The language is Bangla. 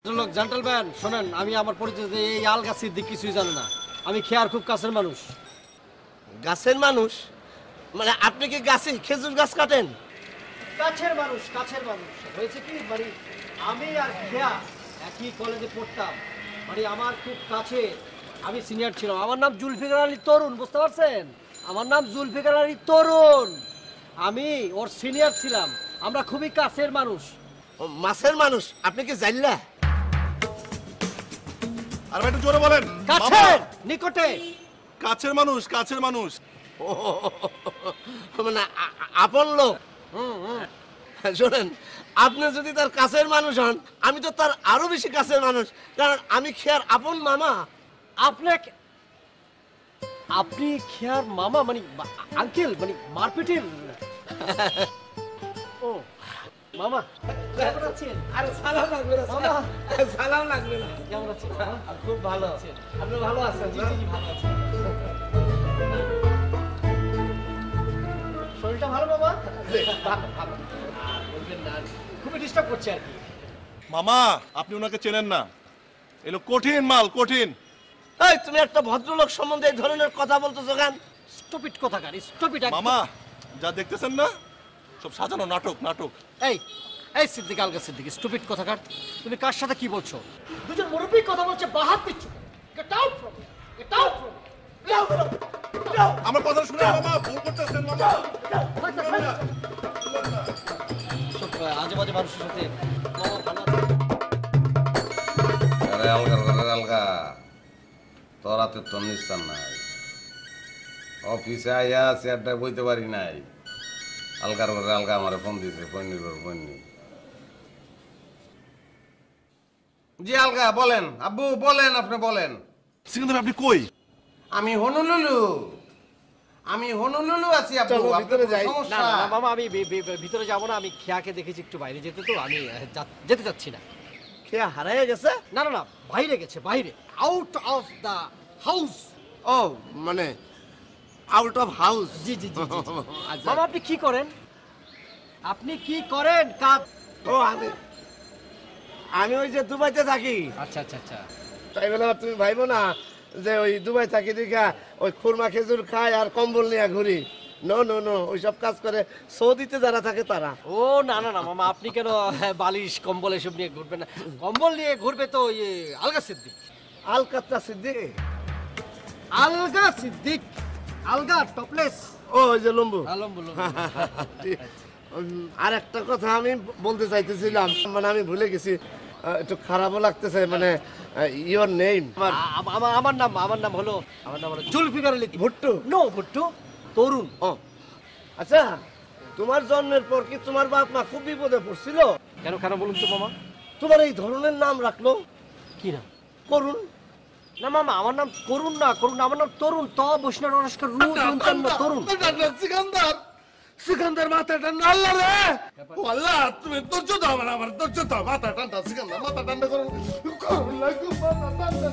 লোক জেন্টলম্যান শোনেন, আমি আমার পরিচয় যে এই আলগা সিদ্দিক কিছুই জানে না। আমি খেয়ার খুব কাছের মানুষ। গাছের মানুষ মানে আপনি কি গাছে খেজুর গাছ কাটেন? কাছের মানুষ, কাছের মানুষ। হয়েছে কি মানে আমি আর খেয়া একই কলেজে পড়তাম, মানে আমার খুব কাছে। আমি সিনিয়র ছিলাম। আমার নাম জুলফিকার আলী তরুণ, বুঝতে পারছেন? আমার নাম জুলফিকার আলী তরুণ। আমি ওর সিনিয়র ছিলাম। আমরা খুবই কাছের মানুষ। ও, মাছের মানুষ। আপনি কি জানলা? আর একটু জোরে বলেন। কাছের নিকটে। কাছের মানুষ, কাছের মানুষ। ও, মানে আপন লোক। শোনেন, আপনি যদি তার কাছের মানুষ হন, আমি তো তার আরো বেশি কাছের মানুষ, কারণ আমি খেয়ার আপন মামা। আপনাকে আপনি খেয়ার মামা মানে আঙ্কেল মানে মারপিটের। ও মামা কেমন আছেন? আরে সালাম লাগবে না মামা। সালাম লাগবে না। কেমন আছেন? খুব ভালো আছেন। আপনি ভালো আছেন? জি জি ভালো আছি। শরীরটা ভালো বাবা? বলবেন না, খুবই ডিস্টার্ব করছে আর কি। মামা, আপনি ওনাকে চেনেন না। এলো কঠিন মাল, কঠিন। এই তুমি একটা ভদ্রলোক সম্বন্ধে এই ধরনের কথা বলতেছো কেন? স্টুপিড কথাকার, স্টুপিড। মামা, যা দেখতেছেন না সব সাজানো নাটক, নাটক। এই এই সিদ্দিক, আলগা সিদ্দিক, স্টুপিড কথাকার। তুমি কার সাথে কি বলছো? দুজন মুরব্বী কথা বলছে, বাহাত দিচ্ছ। Get out from here, get out from here. আমার কথা শুনে মামা ভুল করতেছেন মামা। আজে বাজে মানুষের সাথে মামা ভালো আছে? আরে আলগা তোর হাতে তোর নিস্তার নাই। অফিসে আইয়া চেয়ারটা বইতে পারি নাই। আলগার ঘরে আলগা আমার ফোন দিছে, ফোননি। জি আলগা বলেন, আব্বু বলেন, আপনি বলেন। সিকান্দার আপনি কই? আমি হনুলুলু আছি আব্বু। চলো, ভিতরে যাই। না সমস্যা না না, মামা আমি ভিতরে যাব না। আমি খেয়াকে দেখেছি একটু বাইরে যেতে, তো আমি যেতে চাচ্ছি না। খেয়া হারায় গেছে? না না না, বাইরে গেছে, বাইরে, আউট অফ দ্য হাউস। ও মানে আউট অফ হাউস। জি জি জি জি, জি। আচ্ছা। মামা আপনি কি করেন? আপনি কি করেন কাজ? ও আমি ওই যে দুবাইতে থাকি। আচ্ছা আচ্ছা আচ্ছা। তাই বলে আবার তুমি ভাইবো না যে ওই দুবাই থাকি দেখা ওই খুরমা খেজুর খাই আর কম্বল নিয়ে ঘুরি। নো নো নো, ওইসব কাজ করে সৌদিতে যারা থাকে তারা। ও না না না মামা, আপনি কেন বালিশ কম্বল এসব নিয়ে ঘুরবেন না? কম্বল নিয়ে ঘুরবে তো ইয়ে আলগা সিদ্দিক। আলকাত্রা সিদ্দিক। আলগা সিদ্দিক, আলগা টপলেস। ও ওই যে লম্বু। আলম বলুন। আর একটা কথা আমি বলতে চাইতেছিলাম, মানে আমি ভুলে গেছি, একটু খারাপও লাগতেছে, মানে ইওর নেম। আমার নাম হলো জুলফিকার আলী ভুট্টু। নো ভুট্টু, তরুণ। ও আচ্ছা, তোমার জন্মের পর কি তোমার বাপ মা খুব বিপদে পড়ছিল? কেন কেন বলুন তো মামা? তোমার এই ধরনের নাম রাখলো কি না? করুন। না মামা, আমার নাম করুণ না, করুণ না, আমার নাম তরুণ। ত বৈষ্ণব নমস্কার রু দন্তন্য তরুণ। সিকান্দার, সিকান্দার মাথাটা নাল্লা রে। ও আল্লাহ, তুমি ধৈর্য দাও, আমার ধৈর্য দাও। মাথা ঠান্ডা, সিকান্দার মাথা ঠান্ডা করুন। করুন লাগু মাথা ঠান্ডা।